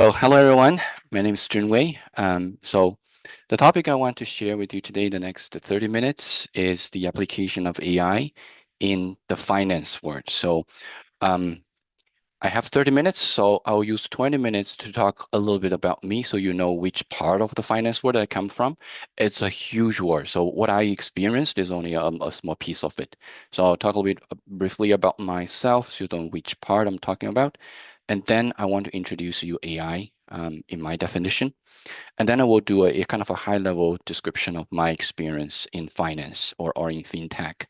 Well, hello everyone. My name is Junwei. So the topic I want to share with you today, the next 30 minutes, is the application of AI in the finance world. Um, I have 30 minutes, so I'll use 20 minutes to talk a little bit about me so you know which part of the finance world I come from. It's a huge world. So what I experienced is only a small piece of it. So I'll talk a little bit briefly about myself so you know which part I'm talking about. And then I want to introduce you AI in my definition. And then I will do a kind of a high level description of my experience in finance or in fintech.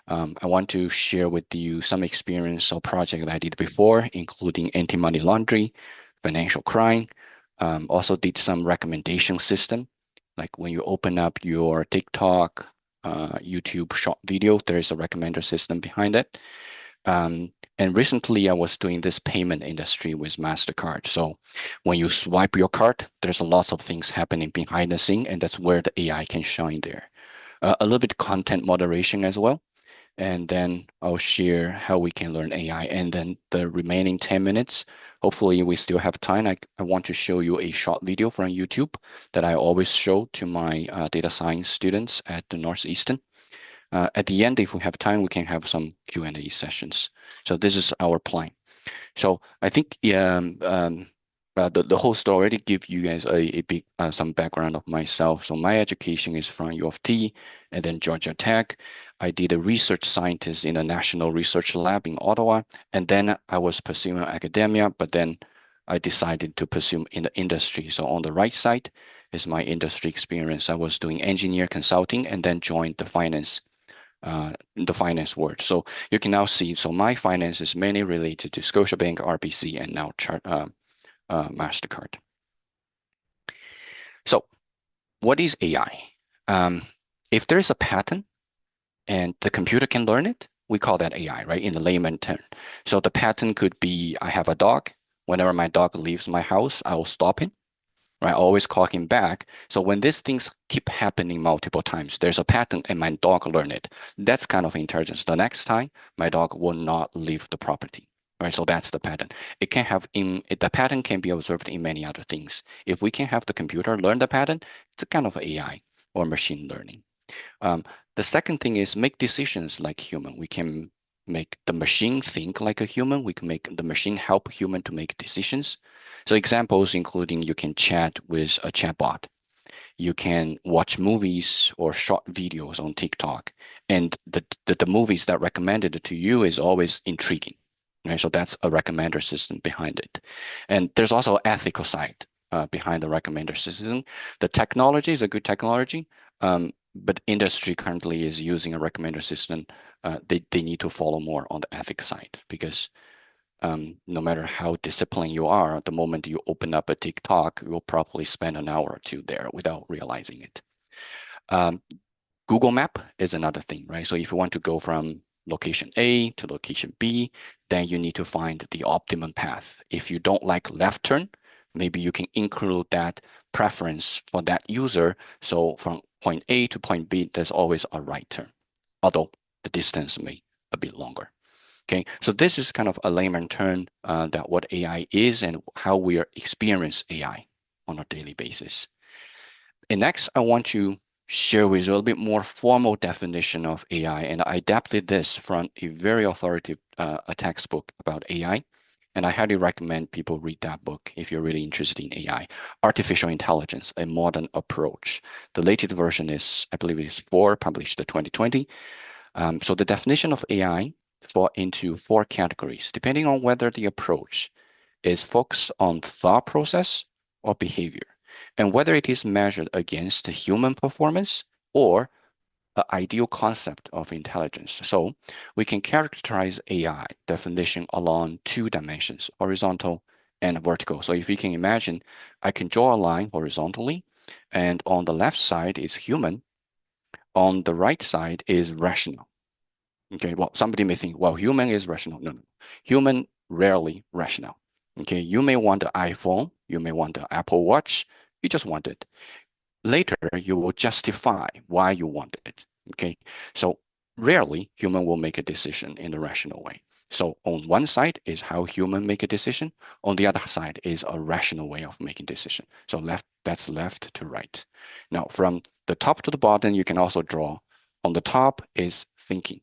I want to share with you some experience or project that I did before, including anti-money laundering, financial crime. Also did some recommendation system, like when you open up your TikTok, YouTube short video, there is a recommender system behind it. And recently I was doing this payment industry with MasterCard. So when you swipe your card, there's a lots of things happening behind the scene, and that's where the AI can shine there. A little bit content moderation as well. And then I'll share how we can learn AI. And then the remaining 10 minutes, hopefully we still have time. I want to show you a short video from YouTube that I always show to my data science students at the Northeastern. At the end, if we have time, we can have some Q&A sessions. So this is our plan. So I think the host already give you guys a big some background of myself. So my education is from U of T and then Georgia Tech. I did a research scientist in a national research lab in Ottawa, and then I was pursuing academia, but then I decided to pursue in the industry. So on the right side is my industry experience. I was doing engineer consulting and then joined the finance world. So you can now see, so my finance is mainly related to Scotiabank, RBC, and now MasterCard. So what is AI? Um, if there's a pattern and the computer can learn it, we call that AI, right? In the layman term. So the pattern could be, I have a dog. Whenever my dog leaves my house, I will stop it, right? Always call him back. So when these things keep happening multiple times, there's a pattern and my dog learn it. That's kind of intelligence. The next time, my dog will not leave the property, right? So that's the pattern. The pattern can be observed in many other things. If we can have the computer learn the pattern, it's a kind of AI or machine learning. Um, the second thing is make decisions like human. We can make the machine think like a human. We can make the machine help human to make decisions. So examples including you can chat with a chatbot. You can watch movies or short videos on TikTok, and the movies that recommended to you is always intriguing. Right? So that's a recommender system behind it. And there's also ethical side behind the recommender system. The technology is a good technology, but industry currently is using a recommender system. They need to follow more on the ethics side because no matter how disciplined you are, the moment you open up a TikTok, you'll probably spend an hour or two there without realizing it. Um, Google Map is another thing, right? So if you want to go from location A to location B, then you need to find the optimum path. If you don't like left turn, maybe you can include that preference for that user. So from point A to point B, there's always a right turn, although the distance may a bit longer. Okay, so this is kind of a layman term that what AI is and how we experience AI on a daily basis. And next, I want to share with you a little bit more formal definition of AI, and I adapted this from a very authoritative a textbook about AI, and I highly recommend people read that book if you're really interested in AI. Artificial Intelligence, A Modern Approach. The latest version is, I believe, is 4, published in 2020. So the definition of AI fall into four categories, depending on whether the approach is focused on thought process or behavior, and whether it is measured against human performance or an ideal concept of intelligence. So we can characterize AI definition along two dimensions, horizontal and vertical. So if you can imagine, I can draw a line horizontally, and on the left side is human, on the right side is rational. Okay, well, somebody may think, well, human is rational. No, no. Human rarely rational. Okay, you may want an iPhone, you may want an Apple Watch, you just want it. Later, you will justify why you want it. Okay, so rarely human will make a decision in a rational way. So on one side is how human make a decision. On the other side is a rational way of making decision. So that's left to right. Now from the top to the bottom, you can also draw. On the top is thinking,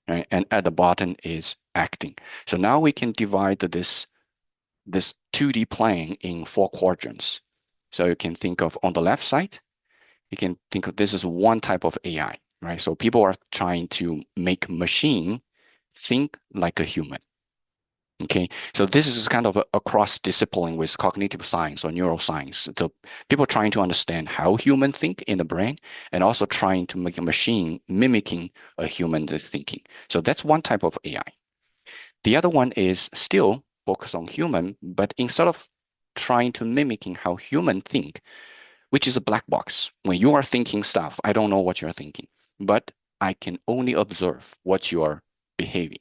right? And at the bottom is acting. So now we can divide this 2D plane in four quadrants. So you can think of on the left side, you can think of this is one type of AI, right? So people are trying to make machine think like a human. Okay, so this is kind of a cross discipline with cognitive science or neuroscience. So people trying to understand how human think in the brain and also trying to make a machine mimicking a human thinking. So that's one type of AI. The other one is still focused on human, but instead of trying to mimicking how human think, which is a black box. When you are thinking stuff, I don't know what you're thinking, but I can only observe what you are behaving.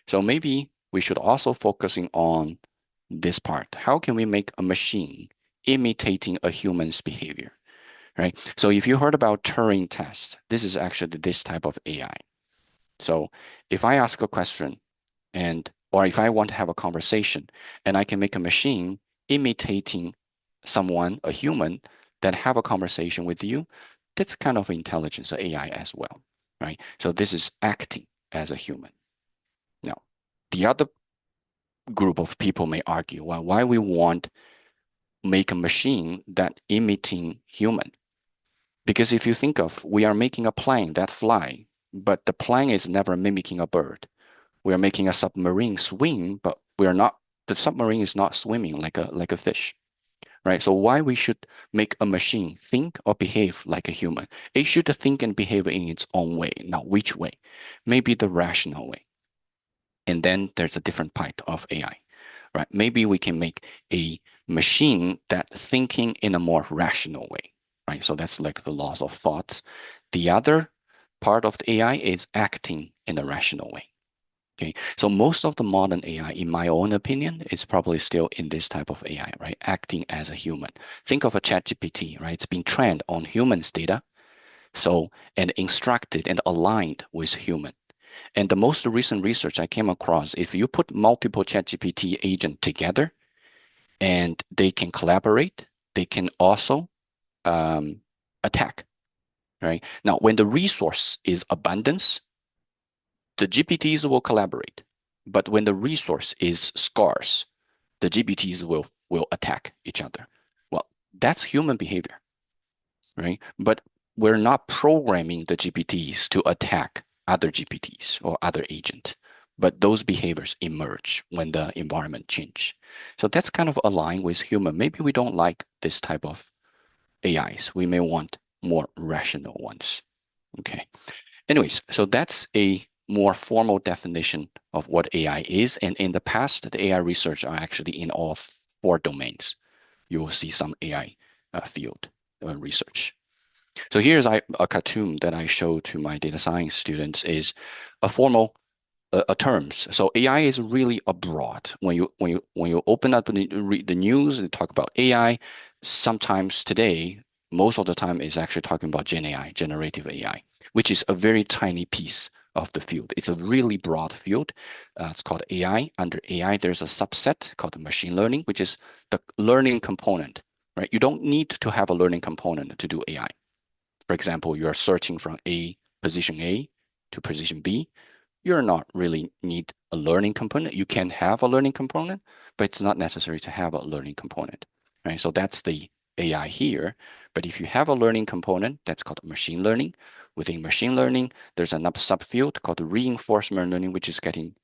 So maybe we should also focusing on this part. How can we make a machine imitating a human's behavior, right? So if you heard about Turing test, this is actually this type of AI. So if I ask a question and or if I want to have a conversation and I can make a machine imitating someone, a human, that have a conversation with you, that's kind of intelligence, AI as well, right? So this is acting as a human. Now, the other group of people may argue, well, why we want make a machine that imitating human? Because if you think of, we are making a plane that fly, but the plane is never mimicking a bird. We are making a submarine swim, but we are not, the submarine is not swimming like a fish, right? So why we should make a machine think or behave like a human? It should think and behave in its own way. Now, which way? Maybe the rational way. And then there's a different part of AI, right? Maybe we can make a machine that thinking in a more rational way, right? So that's like the laws of thoughts. The other part of the AI is acting in a rational way. Okay, so most of the modern AI, in my own opinion, is probably still in this type of AI, right? Acting as a human. Think of a ChatGPT, right? It's been trained on humans' data, so and instructed and aligned with human. And the most recent research I came across, if you put multiple ChatGPT agents together and they can collaborate, they can also attack, right? Now, when the resource is abundance, the GPTs will collaborate. But when the resource is scarce, the GPTs will attack each other. Well, that's human behavior, right? But we're not programming the GPTs to attack other GPTs or other agents, but those behaviors emerge when the environment change. So that's kind of aligned with human. Maybe we don't like this type of AIs. We may want more rational ones. Okay. Anyways, so that's a more formal definition of what AI is. And in the past, the AI research are actually in all four domains. You will see some AI field research. So here's a cartoon that I show to my data science students is a formal terms. So AI is really abroad. When you open up and read the news and talk about AI, sometimes today, most of the time is actually talking about Gen AI, generative AI, which is a very tiny piece of the field. It's a really broad field. It's called AI. Under AI, there's a subset called machine learning, which is the learning component, right? You don't need to have a learning component to do AI. For example, you are searching from position A to position B, you're not really need a learning component. You can have a learning component, but it's not necessary to have a learning component, right? So that's the AI here. But if you have a learning component, that's called machine learning. Within machine learning, there's another subfield called reinforcement learning, which is getting,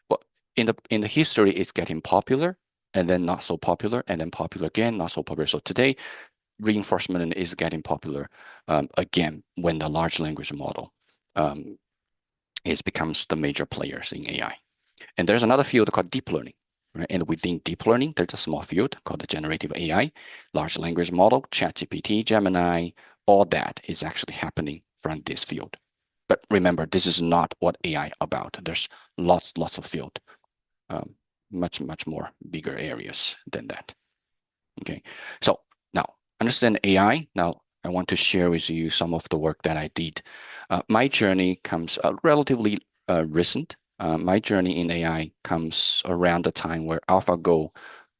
well, in the history, it's getting popular and then not so popular and then popular again, not so popular. So today, reinforcement is getting popular again when the large language model um, it becomes the major players in AI. And there's another field called deep learning, right? And within deep learning, there's a small field called the generative AI, large language model, ChatGPT, Gemini, all that is actually happening from this field. But remember, this is not what AI about. There's lots of field, um, much more bigger areas than that. Okay, so now understand AI. Now I want to share with you some of the work that I did. My journey comes relatively recent. My journey in AI comes around the time where AlphaGo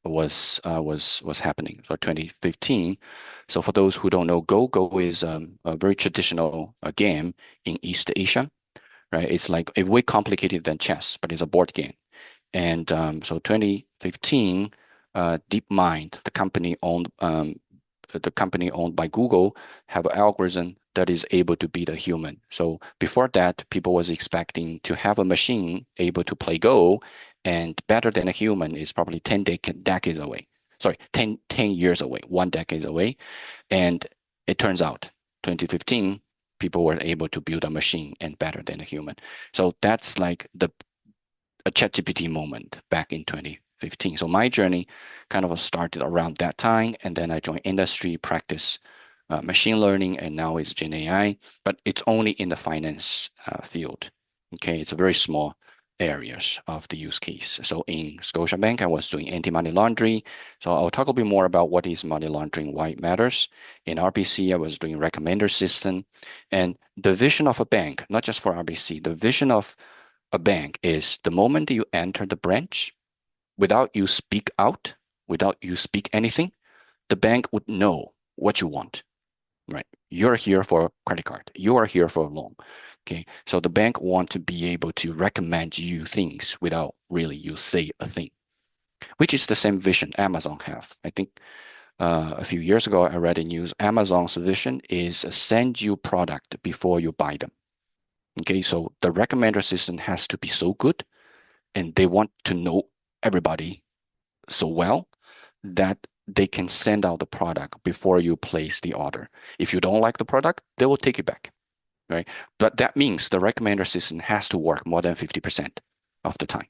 was happening, so 2015. So for those who don't know, Go is a very traditional game in East Asia, right? It's like a way complicated than chess, but it's a board game. And so 2015, DeepMind, the company owned by Google, have an algorithm that is able to beat a human. So before that, people was expecting to have a machine able to play Go, and better than a human is probably 10 decades away. Sorry, 10 years away, 1 decade away. And it turns out, 2015, people were able to build a machine and better than a human. So that's like a ChatGPT moment back in 2015. So my journey kind of started around that time, and then I joined industry, practice machine learning, and now it's Gen AI, but it's only in the finance field. Okay, it's a very small areas of the use case. So in Scotiabank, I was doing anti-money laundering. So I'll talk a bit more about what is money laundering, why it matters. In RBC, I was doing recommender system, and the vision of a bank, not just for RBC, the vision of a bank is the moment you enter the branch, without you speak out, without you speak anything, the bank would know what you want, right? You're here for a credit card. You are here for a loan. Okay. So the bank want to be able to recommend you things without really you say a thing, which is the same vision Amazon have. I think a few years ago, I read in news, Amazon's vision is send you product before you buy them. Okay. So the recommender system has to be so good and they want to know everybody so well that they can send out the product before you place the order. If you don't like the product, they will take it back, right? But that means the recommender system has to work more than 50% of the time,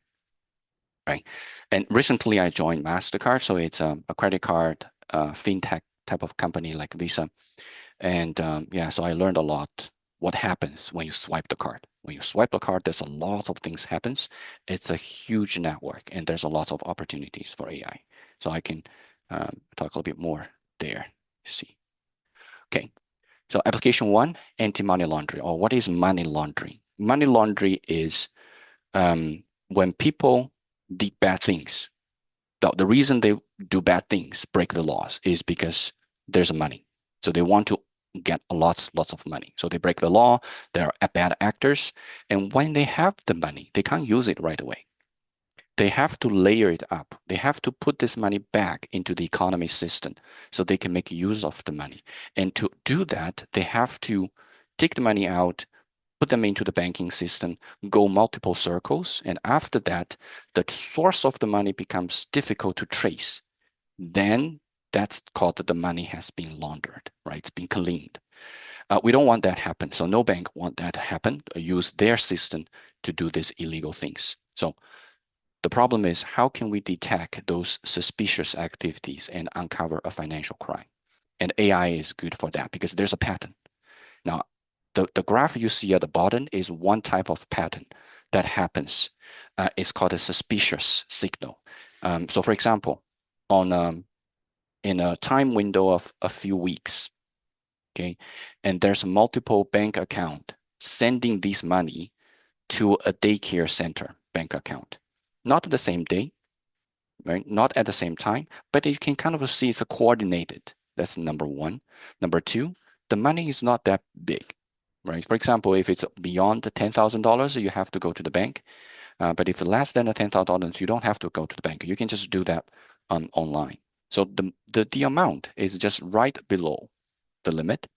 right? And recently I joined MasterCard, so it's a credit card fintech type of company like Visa. And yeah, so I learned a lot what happens when you swipe the card. When you swipe the card, there's a lot of things happens. It's a huge network, and there's a lot of opportunities for AI. So I can talk a little bit more there. See. Okay. So application one, anti-money laundering, or what is money laundering? Money laundering is when people did bad things. The reason they do bad things, break the laws, is because there's money. So they want to get lots of money. So they break the law. They're bad actors. And when they have the money, they can't use it right away. They have to layer it up. They have to put this money back into the economy system so they can make use of the money. And to do that, they have to take the money out, put them into the banking system, go multiple circles. And after that, the source of the money becomes difficult to trace. Then that's called that the money has been laundered, right? It's been cleaned. We don't want that to happen. So no bank want that to happen, use their system to do these illegal things. So the problem is how can we detect those suspicious activities and uncover a financial crime? And AI is good for that because there's a pattern. Now, the graph you see at the bottom is one type of pattern that happens. It's called a suspicious signal. So for example, on in a time window of a few weeks, okay, and there's multiple bank account sending this money to a daycare center bank account. Not the same day, right? Not at the same time, but you can kind of see it's coordinated. That's number one. Number two, the money is not that big, right? For example, if it's beyond the $10,000, you have to go to the bank. But if less than the $10,000, you don't have to go to the bank. You can just do that online. So the amount is just right below the limit.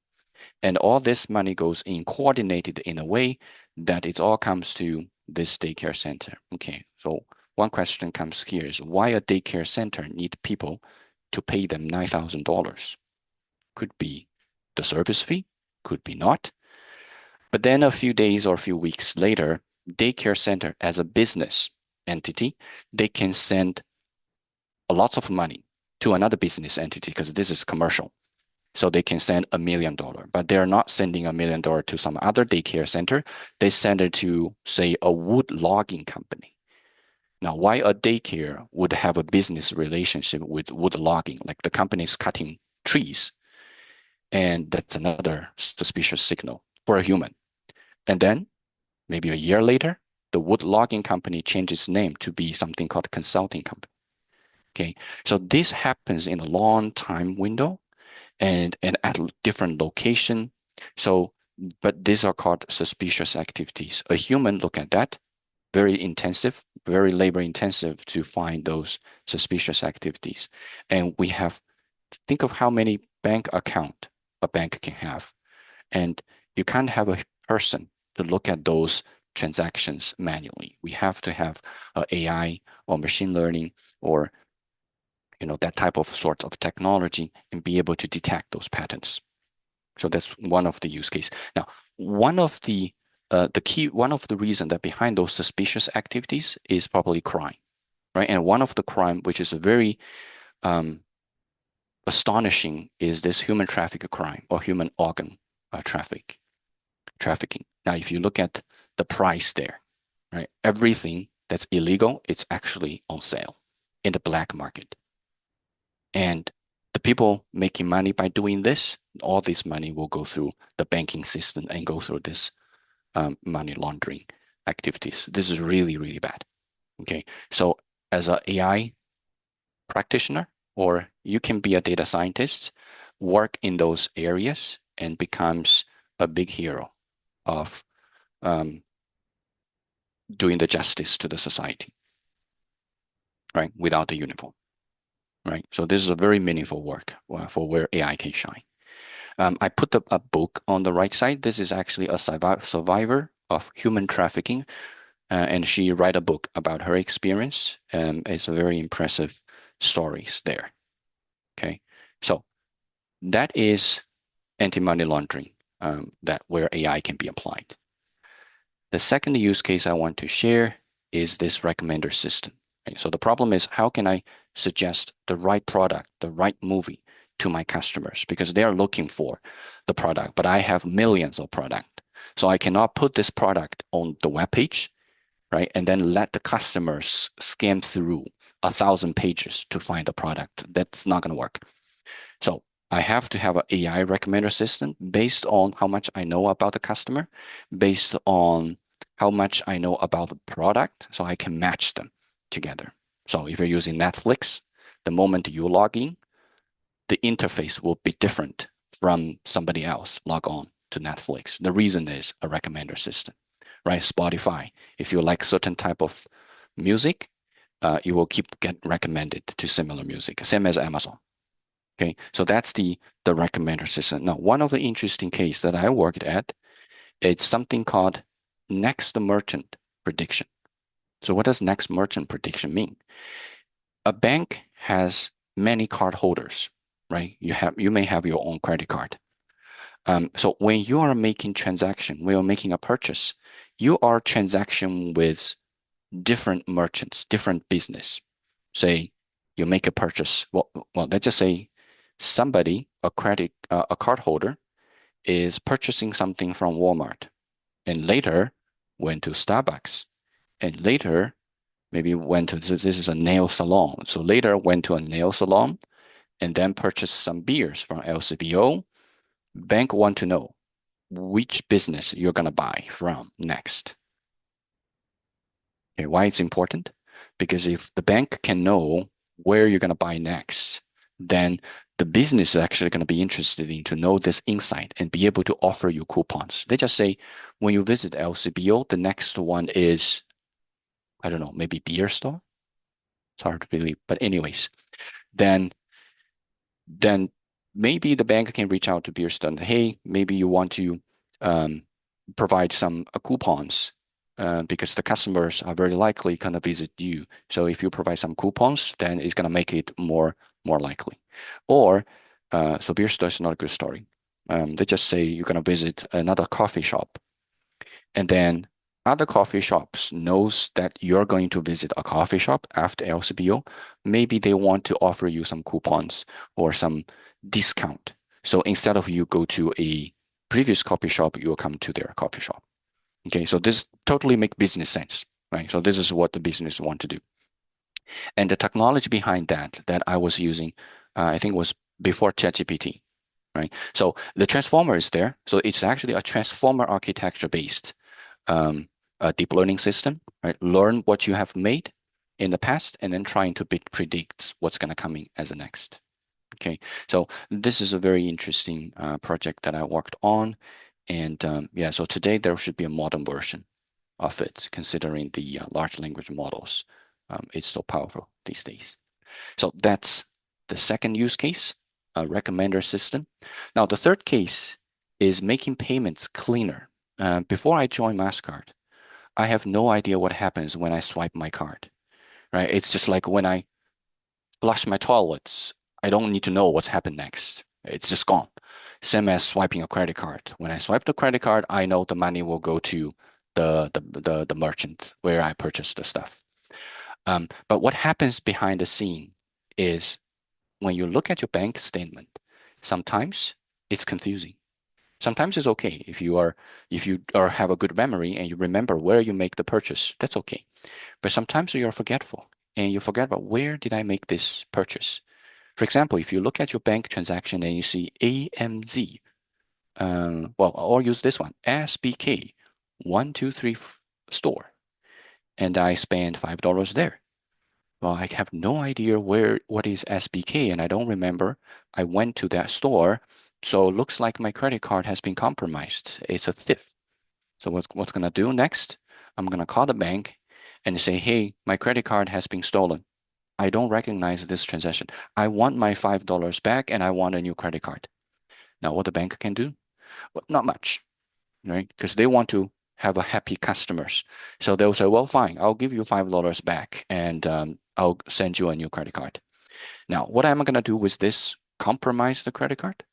And all this money goes in coordinated in a way that it all comes to this daycare center. Okay, so one question comes here is why a daycare center need people to pay them $9,000? Could be the service fee, could be not. But then a few days or a few weeks later, daycare center as a business entity, they can send a lot of money to another business entity because this is commercial. So they can send $1 million, but they're not sending $1 million to some other daycare center. They send it to, say, a wood logging company. Now, why a daycare would have a business relationship with wood logging, like the company is cutting trees, and that's another suspicious signal for a human. And then maybe a year later, the wood logging company changed its name to be something called consulting company. Okay, so this happens in a long time window and at different location. So, but these are called suspicious activities. A human look at that, very intensive, very labor intensive to find those suspicious activities. And we have, think of how many bank account a bank can have. And you can't have a person to look at those transactions manually. We have to have AI or machine learning or that type of sort of technology and be able to detect those patterns. So that's one of the use case. Now, one of the reason that behind those suspicious activities is probably crime, right? And one of the crime, which is a very astonishing, is this human traffic crime or human organ trafficking. Now, if you look at the price there, right, everything that's illegal, it's actually on sale in the black market. And the people making money by doing this, all this money will go through the banking system and go through this money laundering activities. This is really, really bad. Okay. So as an AI practitioner, or you can be a data scientist, work in those areas and becomes a big hero of doing the justice to the society, right? Without the uniform, right? So this is a very meaningful work for where AI can shine. I put a book on the right side. This is actually a survivor of human trafficking, and she write a book about her experience. It's a very impressive stories there. Okay, so that is anti-money laundering, that where AI can be applied. The second use case I want to share is this recommender system. Right? So the problem is, how can I suggest the right product, the right movie to my customers, because they are looking for the product, but I have millions of product. So I cannot put this product on the web page, right? And then let the customers scan through 1,000 pages to find the product. That's not going to work. So I have to have an AI recommender system based on how much I know about the customer, based on how much I know about the product, so I can match them together. So if you're using Netflix, the moment you log in, the interface will be different from somebody else log on to Netflix. The reason is a recommender system, right? Spotify, if you like certain type of music, you will get recommended to similar music, same as Amazon. Okay, so that's the recommender system. Now, one of the interesting case that I worked at, it's something called next merchant prediction. So what does next merchant prediction mean? A bank has many card holders, right? You may have your own credit card. So when you are making transaction, when you're making a purchase, you are transaction with different merchants, different business. Say you make a purchase. Well, let's just say somebody, a card holder, is purchasing something from Walmart, and later went to Starbucks, and later maybe went to this is a nail salon. So later went to a nail salon, and then purchased some beers from LCBO. Bank want to know which business you're gonna buy from next. Okay, why it's important? Because if the bank can know where you're going to buy next, then the business is actually going to be interested in to know this insight and be able to offer you coupons. They just say, when you visit LCBO, the next one is, I don't know, maybe beer store. It's hard to believe, but anyways, then then maybe the bank can reach out to beer store and, hey, maybe you want to um, provide some coupons, because the customers are very likely going to visit you. So if you provide some coupons, then it's going to make it more likely. Or so beer store is not a good story. They just say you're going to visit another coffee shop, and then other coffee shops knows that you're going to visit a coffee shop after LCBO. Maybe they want to offer you some coupons or some discount. So instead of you go to a previous coffee shop, you'll come to their coffee shop. Okay, so this totally make business sense, right? So this is what the business want to do. And the technology behind that I was using, I think was before ChatGPT, right? So the transformer is there. So it's actually a transformer architecture based a deep learning system, right? Learn what you have made in the past and then trying to predict what's going to come in as the next. Okay, so this is a very interesting project that I worked on. And yeah, so today there should be a modern version of it, considering the large language models. It's so powerful these days. So that's the second use case, a recommender system. Now, the third case is making payments cleaner. Before I joined MasterCard, I have no idea what happens when I swipe my card, right? It's just like when I flush my toilets, I don't need to know what's happened next. It's just gone. Same as swiping a credit card. When I swipe the credit card, I know the money will go to the merchant where I purchased the stuff. But what happens behind the scene is when you look at your bank statement, sometimes it's confusing. Sometimes it's okay if you are have a good memory and you remember where you make the purchase, that's okay. But sometimes you're forgetful and you forget about where did I make this purchase. For example, if you look at your bank transaction and you see AMZ, well, or use this one, SBK 123 store, and I spend $5 there. Well, I have no idea what is SBK, and I don't remember. I went to that store, so it looks like my credit card has been compromised. It's a thief. So what's gonna do next? I'm gonna call the bank and say, hey, my credit card has been stolen. I don't recognize this transaction. I want my $5 back and I want a new credit card. Now, what the bank can do? Well, not much, right? Because they want to have a happy customers. So they'll say, well, fine, I'll give you $5 back and I'll send you a new credit card. Now, what am I going to do with this compromise the credit card?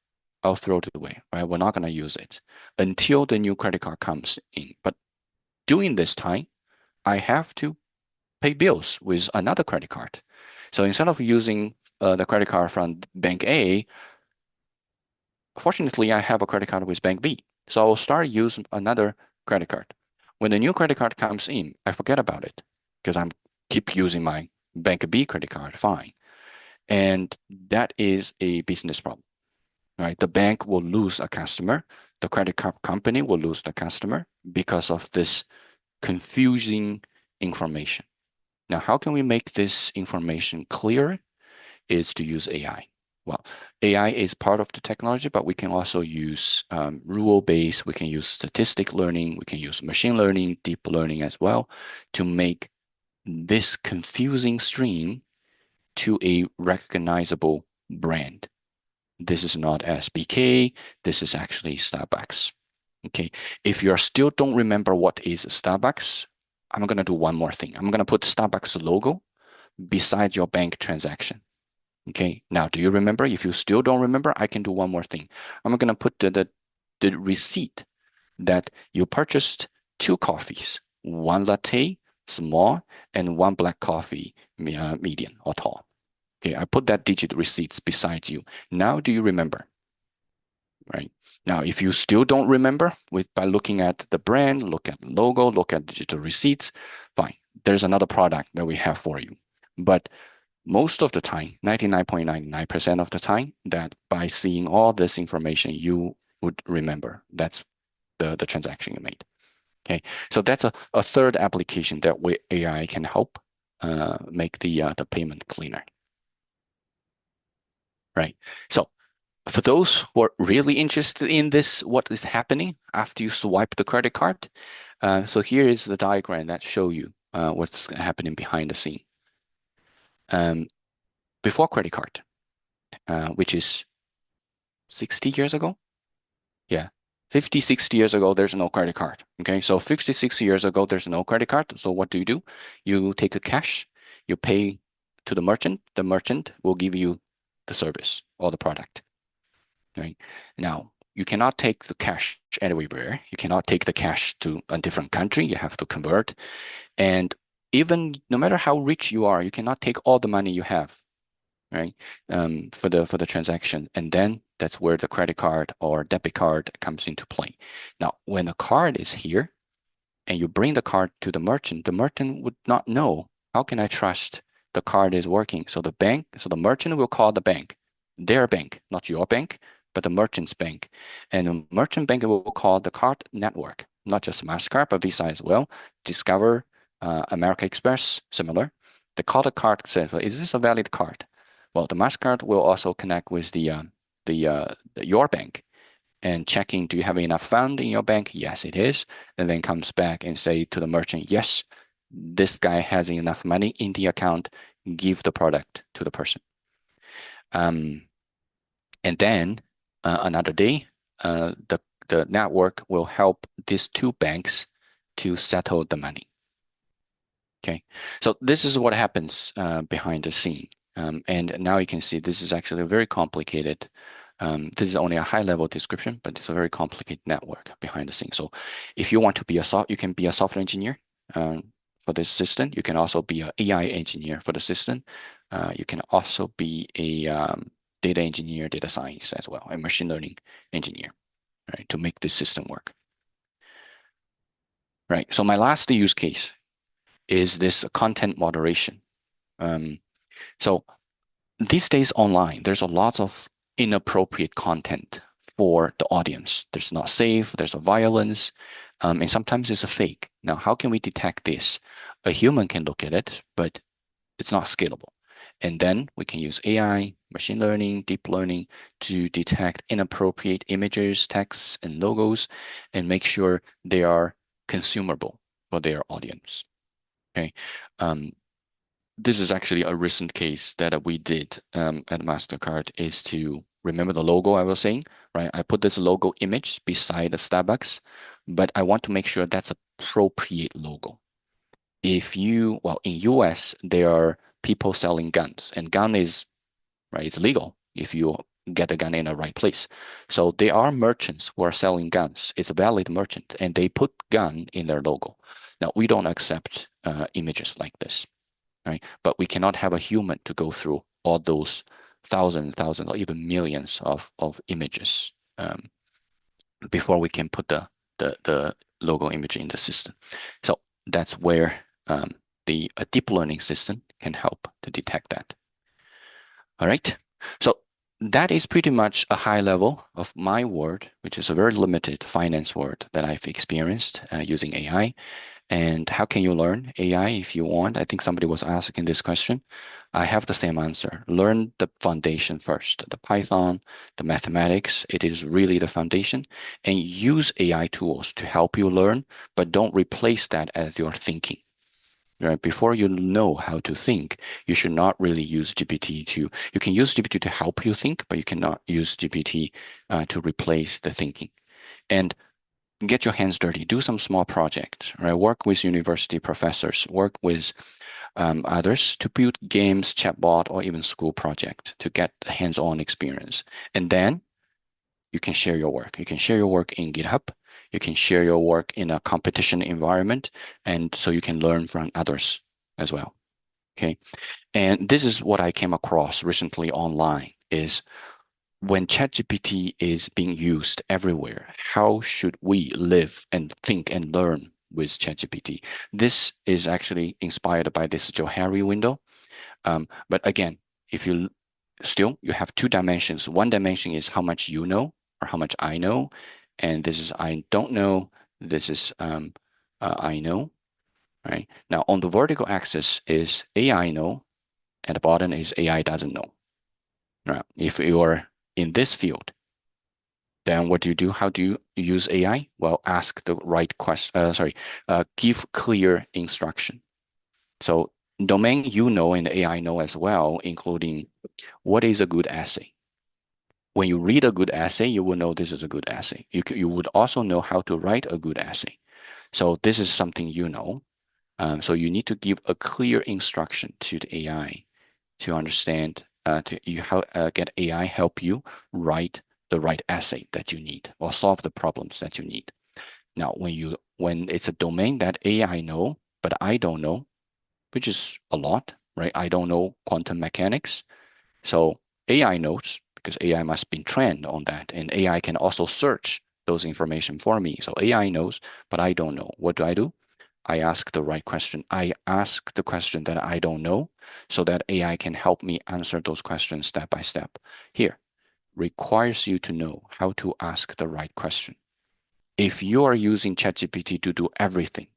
I'll throw it away, right? We're not going to use it until the new credit card comes in. But during this time, I have to pay bills with another credit card. So instead of using the credit card from Bank A, fortunately, I have a credit card with Bank B. So I'll start using another credit card. When the new credit card comes in, I forget about it because I'm keep using my Bank B credit card, fine. And that is a business problem, right? The bank will lose a customer. The credit card company will lose the customer because of this confusing information. Now, how can we make this information clear? Is to use AI. Well, AI is part of the technology, but we can also use rule-based, we can use statistic learning, we can use machine learning, deep learning as well to make this confusing stream to a recognizable brand. This is not SBK, this is actually Starbucks. Okay, if you still don't remember what is Starbucks, I'm gonna do one more thing. I'm gonna put Starbucks logo beside your bank transaction. Okay, now do you remember? If you still don't remember, I can do one more thing. I'm gonna put the receipt that you purchased two coffees, one latte, small, and one black coffee, medium or tall. Okay, I put that digit receipts beside you. Now do you remember? Right. Now, if you still don't remember by looking at the brand, look at logo, look at digital receipts, fine. There's another product that we have for you. But most of the time, 99.99% of the time, that by seeing all this information, you would remember that's the transaction you made. Okay, so that's a third application that AI can help make the payment cleaner. Right. So for those who are really interested in this, what is happening after you swipe the credit card, so here is the diagram that show you what's happening behind the scene. Before credit card, which is 60 years ago. Yeah. 50, 60 years ago, there's no credit card. Okay. So 50, 60 years ago, there's no credit card. So what do? You take the cash, you pay to the merchant. The merchant will give you the service or the product. Right. Now, you cannot take the cash everywhere. You cannot take the cash to a different country. You have to convert. And even no matter how rich you are, you cannot take all the money you have, right? For the transaction. And then that's where the credit card or debit card comes into play. Now, when the card is here and you bring the card to the merchant would not know, how can I trust the card is working? So the merchant will call the bank, their bank, not your bank, but the merchant's bank. And the merchant bank will call the card network. not just MasterCard, but Visa as well. Discover, American Express, similar. They call the card says, well, is this a valid card? Well, the MasterCard will also connect with your bank and checking, do you have enough fund in your bank? Yes, it is. And then comes back and say to the merchant, yes, this guy has enough money in the account, give the product to the person. Um, and then another day, the network will help these two banks to settle the money. Okay, so this is what happens behind the scene. And now you can see this is actually very complicated. This is only a high level description, but it's a very complicated network behind the scenes. So if you want to be you can be a software engineer for this system. You can also be an AI engineer for the system. You can also be a data engineer, data science as well, a machine learning engineer, right, to make this system work. Right. So my last use case is this content moderation. So these days online, there's a lot of inappropriate content for the audience. There's not safe, there's a violence, and sometimes it's a fake. Now, how can we detect this? A human can look at it, but it's not scalable. And then we can use AI, machine learning, deep learning to detect inappropriate images, texts, and logos and make sure they are consumable for their audience. Okay. This is actually a recent case that we did at MasterCard is to remember the logo I was saying, right? I put this logo image beside the Starbucks, but I want to make sure that's appropriate logo. Well, in US, there are people selling guns, and gun is, right, it's legal if you get a gun in the right place. So there are merchants who are selling guns. It's a valid merchant, and they put gun in their logo. Now, we don't accept images like this, right? But we cannot have a human to go through all those thousands, or even millions of images before we can put the logo image in the system. So that's where the deep learning system can help to detect that. All right. So that is pretty much a high level of my world, which is a very limited finance world that I've experienced using AI. And how can you learn AI if you want? I think somebody was asking this question. I have the same answer. Learn the foundation first, the Python, the mathematics. It is really the foundation. And use AI tools to help you learn, but don't replace that as your thinking. Right? Before you know how to think, you should not really use GPT you can use GPT to help you think, but you cannot use GPT to replace the thinking. And get your hands dirty, do some small projects, right? Work with university professors, work with others to build games, chatbot, or even school project to get hands-on experience. And then you can share your work. You can share your work in GitHub. You can share your work in a competition environment, and so you can learn from others as well. Okay. And this is what I came across recently online is when ChatGPT is being used everywhere, how should we live and think and learn with ChatGPT? This is actually inspired by this Johari window. But again, if you you have two dimensions. One dimension is how much you know or how much I know. And this is I don't know. This is I know. Right. Now on the vertical axis is AI know, and the bottom is AI doesn't know. Right. If you are in this field, then what do you do? How do you use AI? Well, ask the right question. Give clear instruction. So domain you know and AI know as well, including what is a good essay. When you read a good essay, you will know this is a good essay. You would also know how to write a good essay. So this is something you know. So you need to give a clear instruction to the AI to understand get AI help you write the right essay that you need or solve the problems that you need. Now, when it's a domain that AI know, but I don't know, which is a lot, right? I don't know quantum mechanics. So AI knows because AI must be trained on that. And AI can also search those information for me. So AI knows, but I don't know. What do? I ask the right question. I ask the question that I don't know so that AI can help me answer those questions step by step. Here, requires you to know how to ask the right question. If you are using ChatGPT to do everything,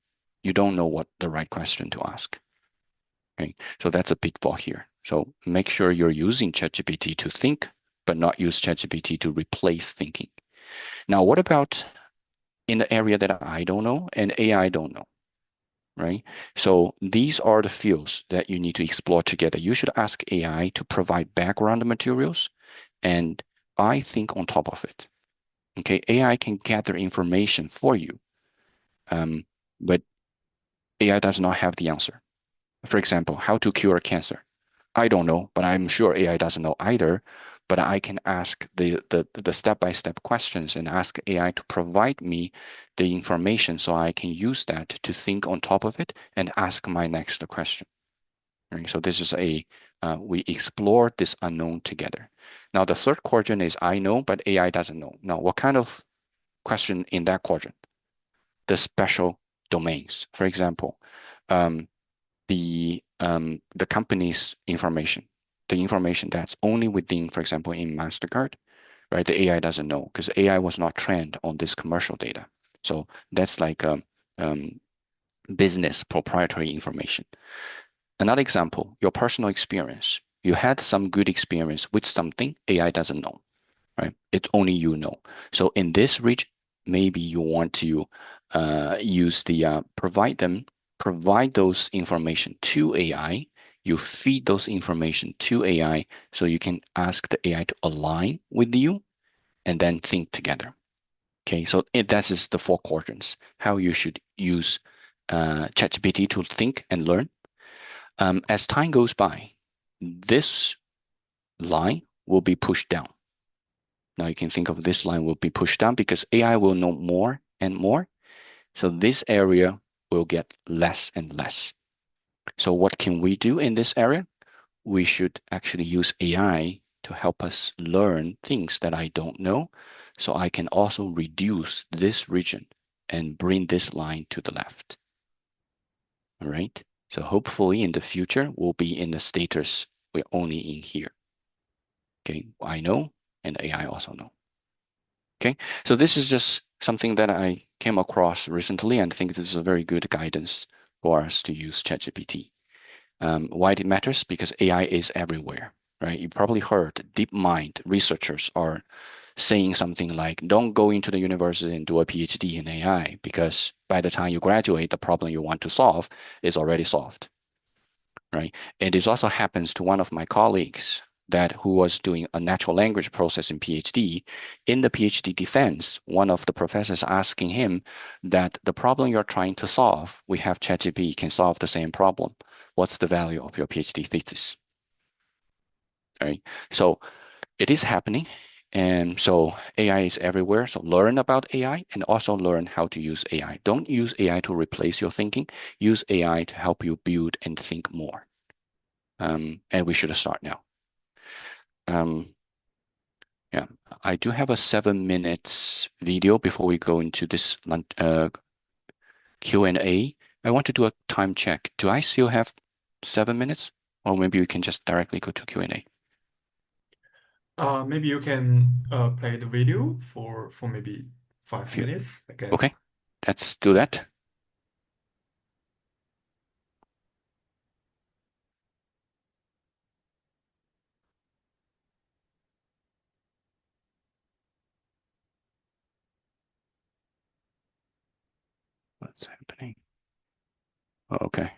you don't know what the right question to ask. Okay, so that's a pitfall here. So make sure you're using ChatGPT to think, but not use ChatGPT to replace thinking. Now, what about in the area that I don't know and AI don't know, right? So these are the fields that you need to explore together. You should ask AI to provide background materials, and I think on top of it. Okay, AI can gather information for you, um, but AI does not have the answer. For example, how to cure cancer. I don't know, but I'm sure AI doesn't know either. But I can ask the step-by-step questions and ask AI to provide me the information so I can use that to think on top of it and ask my next question. Right? So this is we explore this unknown together. Now the third quadrant is I know, but AI doesn't know. Now, what kind of question in that quadrant? The special domains. For example, um, the company's information, the information that's only within, for example, in Mastercard, right? The AI doesn't know because AI was not trained on this commercial data. So that's like um, business proprietary information. Another example, your personal experience. You had some good experience with something AI doesn't know, right? It's only you know. So in this region, maybe you want to use the provide those information to AI. You feed those information to AI so you can ask the AI to align with you and then think together. Okay, so that is the four quadrants, how you should use ChatGPT to think and learn. As time goes by, this line will be pushed down. Now you can think of this line will be pushed down because AI will know more and more. So this area will get less and less. So what can we do in this area? We should actually use AI to help us learn things that I don't know. So I can also reduce this region and bring this line to the left. All right. So hopefully in the future, we'll be in the status we're only in here. Okay. I know and AI also know. Okay, so this is just something that I came across recently and think this is a very good guidance for us to use ChatGPT. Why it matters? Because AI is everywhere, right? You probably heard DeepMind researchers are saying something like, don't go into the university and do a PhD in AI because by the time you graduate, the problem you want to solve is already solved, right? And it also happens to one of my colleagues that who was doing a natural language processing PhD. In the PhD defense, one of the professors asking him that the problem you're trying to solve, we have ChatGPT can solve the same problem. What's the value of your PhD thesis? Right. So it is happening. And so AI is everywhere. So learn about AI and also learn how to use AI. Don't use AI to replace your thinking. Use AI to help you build and think more. And we should start now. Um, yeah, I do have a 7 minutes video before we go into this Q&A. I want to do a time check. Do I still have 7 minutes? Or maybe we can just directly go to Q&A. Maybe you can play the video for maybe five Few. minutes, I guess. Okay, let's do that. What's happening? Okay.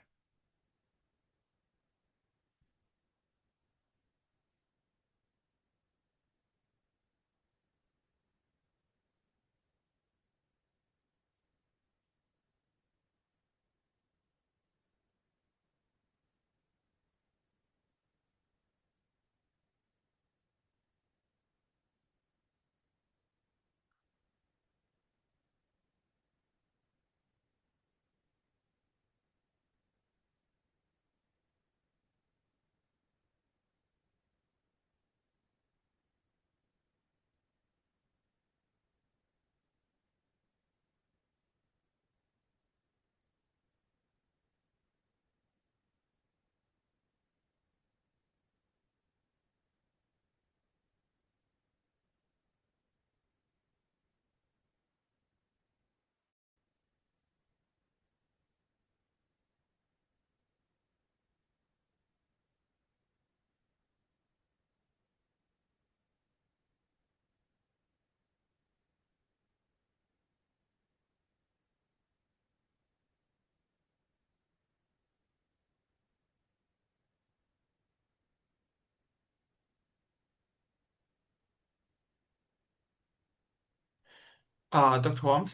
Dr. Huang,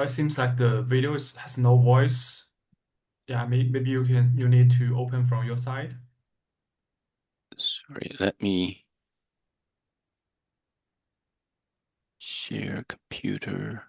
seems like the video has no voice. Yeah, maybe you need to open from your side. Sorry, let me share computer.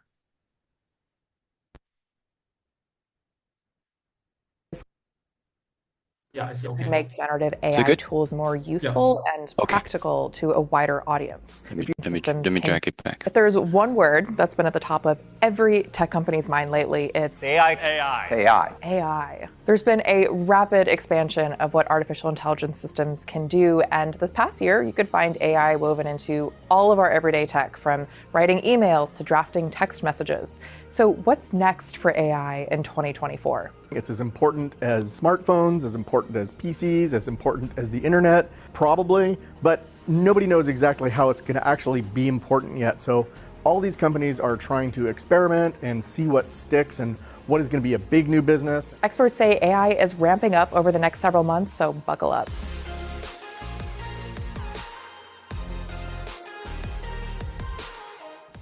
Yeah, it's Could okay now. make generative Is it AI good? tools more Yeah. useful and Okay. practical to a wider audience. Let me let me Systems let me can. drag it back. If there's one word that's been at the top of every tech company's mind lately, it's AI. There's been a rapid expansion of what artificial intelligence systems can do, and this past year, you could find AI woven into all of our everyday tech, from writing emails to drafting text messages. So, what's next for AI in 2024? It's as important as smartphones, as important as PCs, as important as the internet, probably, but nobody knows exactly how it's going to actually be important yet. So all these companies are trying to experiment and see what sticks and what is going to be a big new business. Experts say AI is ramping up over the next several months, so buckle up.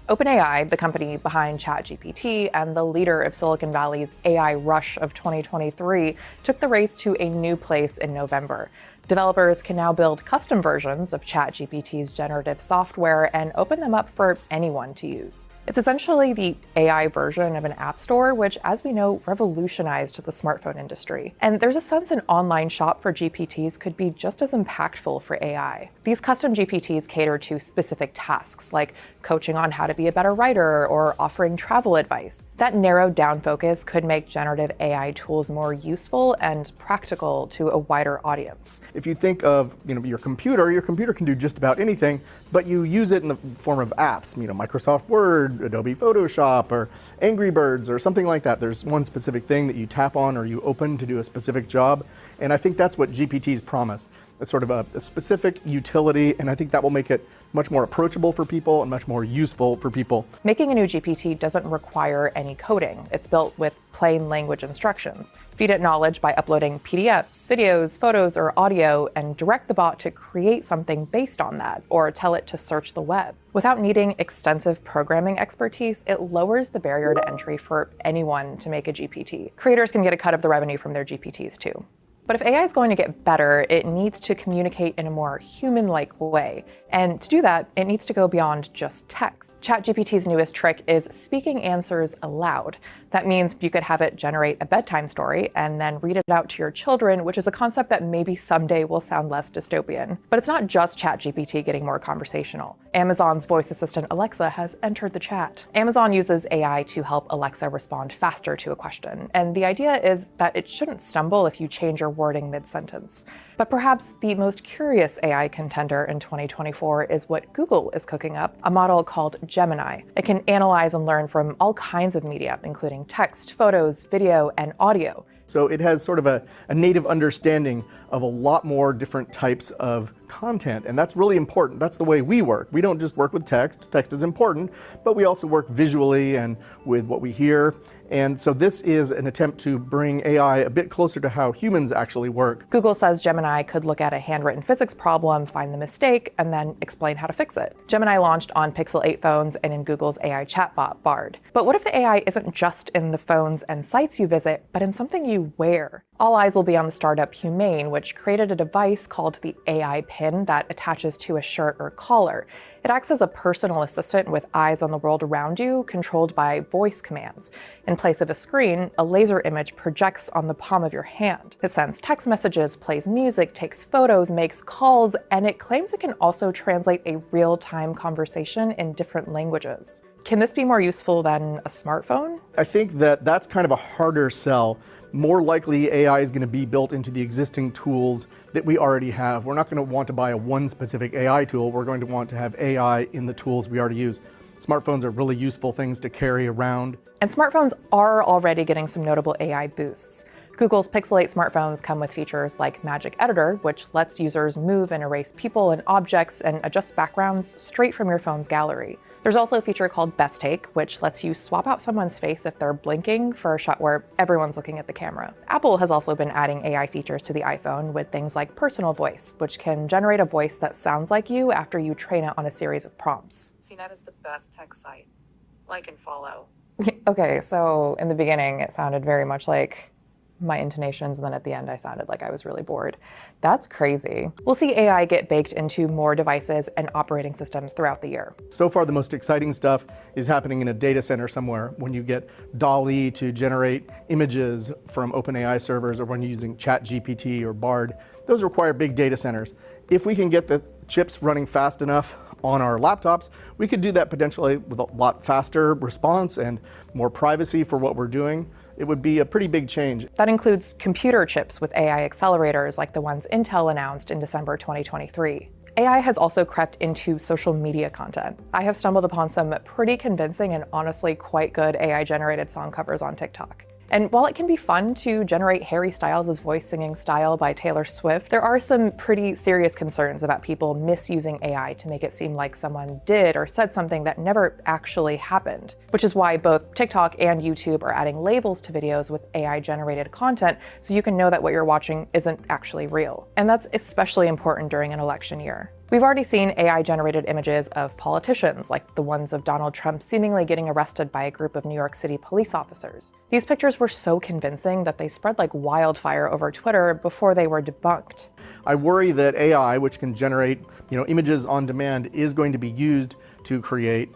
OpenAI, the company behind ChatGPT and the leader of Silicon Valley's AI rush of 2023, took the race to a new place in November. Developers can now build custom versions of ChatGPT's generative software and open them up for anyone to use. It's essentially the AI version of an app store, which, as we know, revolutionized the smartphone industry. And there's a sense an online shop for GPTs could be just as impactful for AI. These custom GPTs cater to specific tasks, like coaching on how to be a better writer or offering travel advice. That narrowed down focus could make generative AI tools more useful and practical to a wider audience. If you think of your computer can do just about anything, but you use it in the form of apps, Microsoft Word, Adobe Photoshop, or Angry Birds, or something like that. There's one specific thing that you tap on or you open to do a specific job, and I think that's what GPTs promise. It's sort of a specific utility, and I think that will make it much more approachable for people and much more useful for people. Making a new GPT doesn't require any coding. It's built with plain language instructions. Feed it knowledge by uploading PDFs, videos, photos, or audio, and direct the bot to create something based on that, or tell it to search the web. Without needing extensive programming expertise, it lowers the barrier to entry for anyone to make a GPT. Creators can get a cut of the revenue from their GPTs too. But if AI is going to get better, it needs to communicate in a more human-like way. And to do that, it needs to go beyond just text. ChatGPT's newest trick is speaking answers aloud. That means you could have it generate a bedtime story and then read it out to your children, which is a concept that maybe someday will sound less dystopian. But it's not just ChatGPT getting more conversational. Amazon's voice assistant Alexa has entered the chat. Amazon uses AI to help Alexa respond faster to a question, and the idea is that it shouldn't stumble if you change your wording mid-sentence. But perhaps the most curious AI contender in 2024 is what Google is cooking up, a model called Gemini. It can analyze and learn from all kinds of media, including text, photos, video, and audio. So it has sort of a native understanding of a lot more different types of content, and that's really important. That's the way we work. We don't just work with text. Text is important, but we also work visually and with what we hear. And so this is an attempt to bring AI a bit closer to how humans actually work. Google says Gemini could look at a handwritten physics problem, find the mistake, and then explain how to fix it. Gemini launched on Pixel 8 phones and in Google's AI chatbot, Bard. But what if the AI isn't just in the phones and sites you visit, but in something you wear? All eyes will be on the startup Humane, which created a device called the AI Pin that attaches to a shirt or collar. It acts as a personal assistant with eyes on the world around you, controlled by voice commands. In place of a screen, a laser image projects on the palm of your hand. It sends text messages, plays music, takes photos, makes calls, and it claims it can also translate a real-time conversation in different languages. Can this be more useful than a smartphone? I think that that's kind of a harder sell. More likely AI is going to be built into the existing tools that we already have. We're not going to want to buy a one specific AI tool. We're going to want to have AI in the tools we already use. Smartphones are really useful things to carry around. And smartphones are already getting some notable AI boosts. Google's Pixel 8 smartphones come with features like Magic Editor, which lets users move and erase people and objects and adjust backgrounds straight from your phone's gallery. There's also a feature called Best Take, which lets you swap out someone's face if they're blinking for a shot where everyone's looking at the camera. Apple has also been adding AI features to the iPhone with things like Personal Voice, which can generate a voice that sounds like you after you train it on a series of prompts. CNET is the best tech site. like and follow. Okay, so in the beginning, it sounded very much like my intonations, and then at the end, I sounded like I was really bored. That's crazy. We'll see AI get baked into more devices and operating systems throughout the year. So far, the most exciting stuff is happening in a data center somewhere when you get DALL-E to generate images from OpenAI servers, or when you're using ChatGPT or Bard. Those require big data centers. If we can get the chips running fast enough on our laptops, we could do that potentially with a lot faster response and more privacy for what we're doing. It would be a pretty big change. That includes computer chips with AI accelerators like the ones Intel announced in December 2023. AI has also crept into social media content. I have stumbled upon some pretty convincing and honestly quite good AI-generated song covers on TikTok. And while it can be fun to generate Harry Styles' voice singing Style by Taylor Swift, there are some pretty serious concerns about people misusing AI to make it seem like someone did or said something that never actually happened, which is why both TikTok and YouTube are adding labels to videos with AI-generated content so you can know that what you're watching isn't actually real. And that's especially important during an election year. We've already seen AI-generated images of politicians, like the ones of Donald Trump seemingly getting arrested by a group of New York City police officers. These pictures were so convincing that they spread like wildfire over Twitter before they were debunked. I worry that AI, which can generate, images on demand, is going to be used to create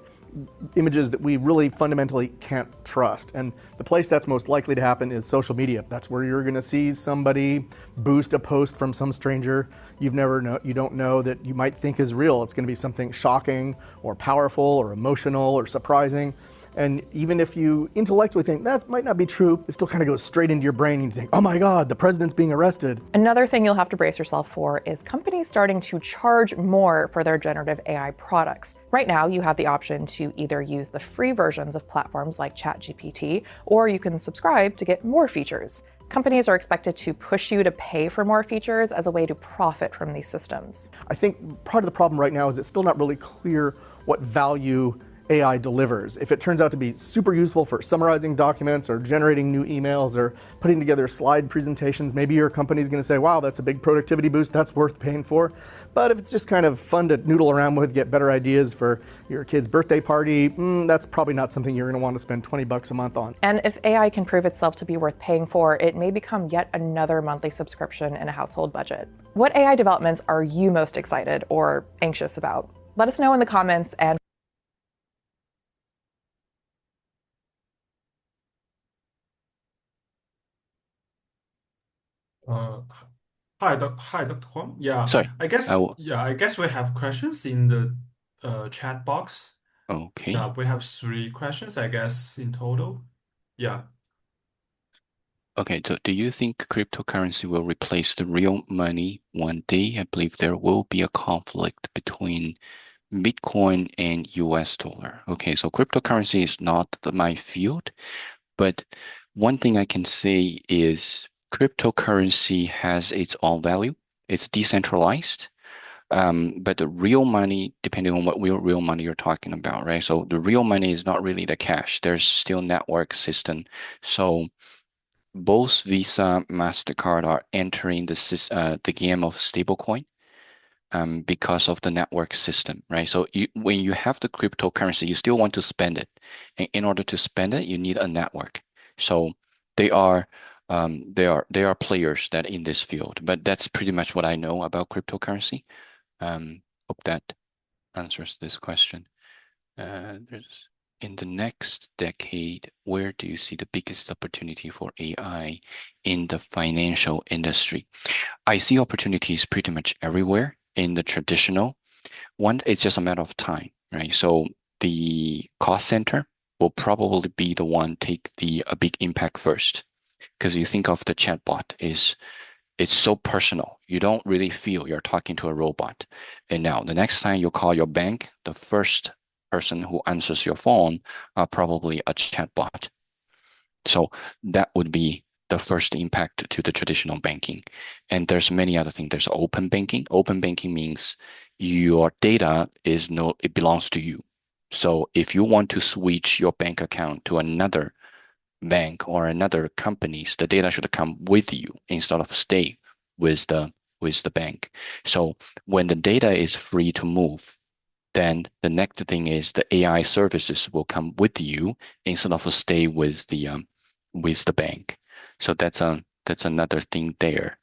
images that we really fundamentally can't trust. And the place that's most likely to happen is social media. That's where you're going to see somebody boost a post from some stranger you don't know that you might think is real. It's going to be something shocking or powerful or emotional or surprising. And even if you intellectually think that might not be true, it still kind of goes straight into your brain and you think, oh my God, the president's being arrested. Another thing you'll have to brace yourself for is companies starting to charge more for their generative AI products. Right now, you have the option to either use the free versions of platforms like ChatGPT, or you can subscribe to get more features. Companies are expected to push you to pay for more features as a way to profit from these systems. I think part of the problem right now is it's still not really clear what value AI delivers. If it turns out to be super useful for summarizing documents or generating new emails or putting together slide presentations, maybe your company's going to say, wow, that's a big productivity boost, that's worth paying for. But if it's just kind of fun to noodle around with, get better ideas for your kid's birthday party, that's probably not something you're going to want to spend $20 a month on. And if AI can prove itself to be worth paying for, it may become yet another monthly subscription in a household budget. What AI developments are you most excited or anxious about? Let us know in the comments, and Uh, hi, Dr. Huang. Yeah, Sorry. I guess we have questions in the chat box. Okay. Yeah, we have 3 questions, I guess, in total. Yeah. Okay, so do you think cryptocurrency will replace the real money one day? I believe there will be a conflict between Bitcoin and US dollar. Okay, so cryptocurrency is not my field, but one thing I can say is cryptocurrency has its own value. It's decentralized. But the real money, depending on what real money you're talking about, right? So the real money is not really the cash. There's still network system. So both Visa, MasterCard are entering the game of stablecoin because of the network system, right? So when you have the cryptocurrency, you still want to spend it. And in order to spend it, you need a network. So they are players that in this field, but that's pretty much what I know about cryptocurrency. Hope that answers this question. In the next decade, where do you see the biggest opportunity for AI in the financial industry? I see opportunities pretty much everywhere in the traditional one. It's just a matter of time, right? So the cost center will probably be the one take a big impact first, because you think of the chatbot it's so personal. You don't really feel you're talking to a robot. And now the next time you call your bank, the first person who answers your phone are probably a chatbot. So that would be the first impact to the traditional banking. And there's many other things. There's open banking. Open banking means your data it belongs to you. So if you want to switch your bank account to another bank or another companies, the data should come with you instead of stay with the bank. So when the data is free to move, then the next thing is the AI services will come with you instead of stay with the bank. So that's another thing there.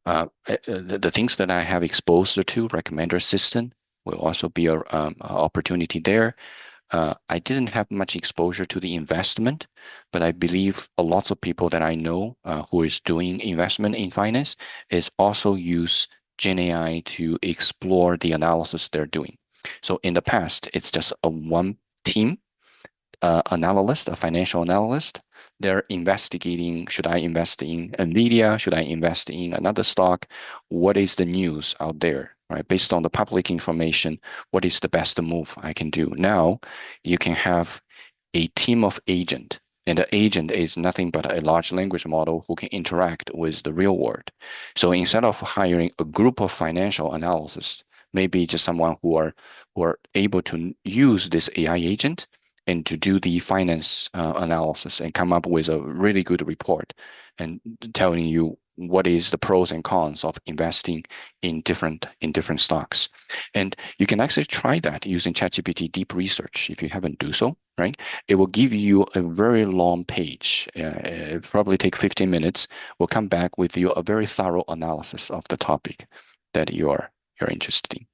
The things that I have exposure to, recommender system, will also be a opportunity there. I didn't have much exposure to the investment, but I believe a lot of people that I know who is doing investment in finance is also use Gen AI to explore the analysis they're doing. So in the past, it's just a one team analyst, a financial analyst. They're investigating, should I invest in Nvidia? Should I invest in another stock? What is the news out there, right? Based on the public information, what is the best move I can do? Now you can have a team of agent, and the agent is nothing but a large language model who can interact with the real world. So instead of hiring a group of financial analysts, maybe just someone who are able to use this AI agent and to do the finance analysis and come up with a really good report and telling you what is the pros and cons of investing in different stocks. And you can actually try that using ChatGPT Deep Research if you haven't do so, right? It will give you a very long page. It probably take 15 minutes. Will come back with you a very thorough analysis of the topic that you're interested in.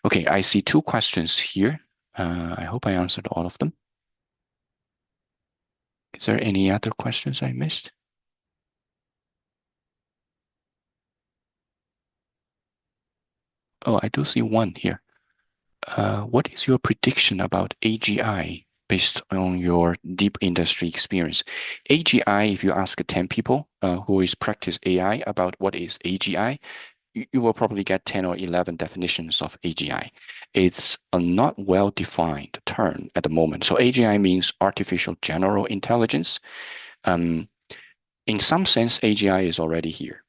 Okay, I see two questions here. I hope I answered all of them. Is there any other questions I missed? Oh, I do see one here. What is your prediction about AGI based on your deep industry experience? AGI, if you ask 10 people who is practice AI about what is AGI, you will probably get 10 or 11 definitions of AGI. It's a not well-defined term at the moment. So AGI means artificial general intelligence. In some sense, AGI is already here,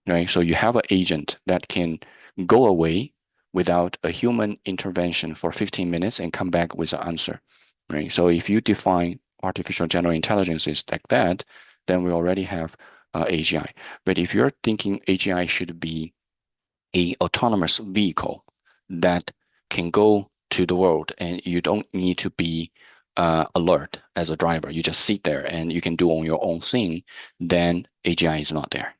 right? So you have an agent that can go away without a human intervention for 15 minutes and come back with an answer, right? So if you define artificial general intelligence is like that, then we already have AGI. But if you're thinking AGI should be a autonomous vehicle that can go to the world and you don't need to be alert as a driver. You just sit there and you can do on your own thing, then AGI is not there,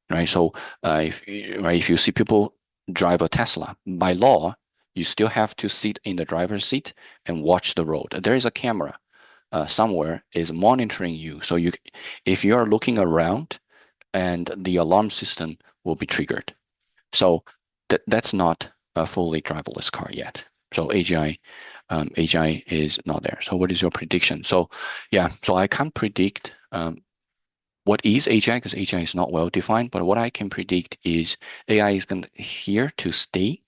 right? So if you see people drive a Tesla, by law, you still have to sit in the driver's seat and watch the road. There is a camera somewhere is monitoring you. So if you are looking around and the alarm system will be triggered. So that's not a fully driverless car yet. So AGI is not there. So what is your prediction? So yeah, so I can't predict what is AGI because AGI is not well defined. But what I can predict is AI is here to stay.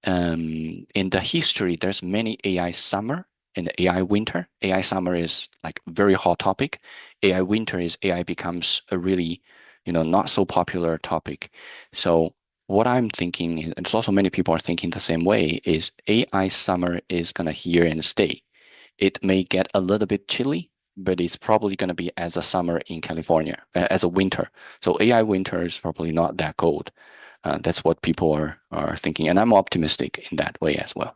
In the history, there's many AI summer and AI winter. AI summer is like very hot topic. AI winter is AI becomes a really, not so popular topic. So what I'm thinking, and it's also many people are thinking the same way, is AI summer is gonna here and stay. It may get a little bit chilly, but it's probably gonna be as a summer in California, as a winter. So AI winter is probably not that cold. That's what people are thinking, and I'm optimistic in that way as well.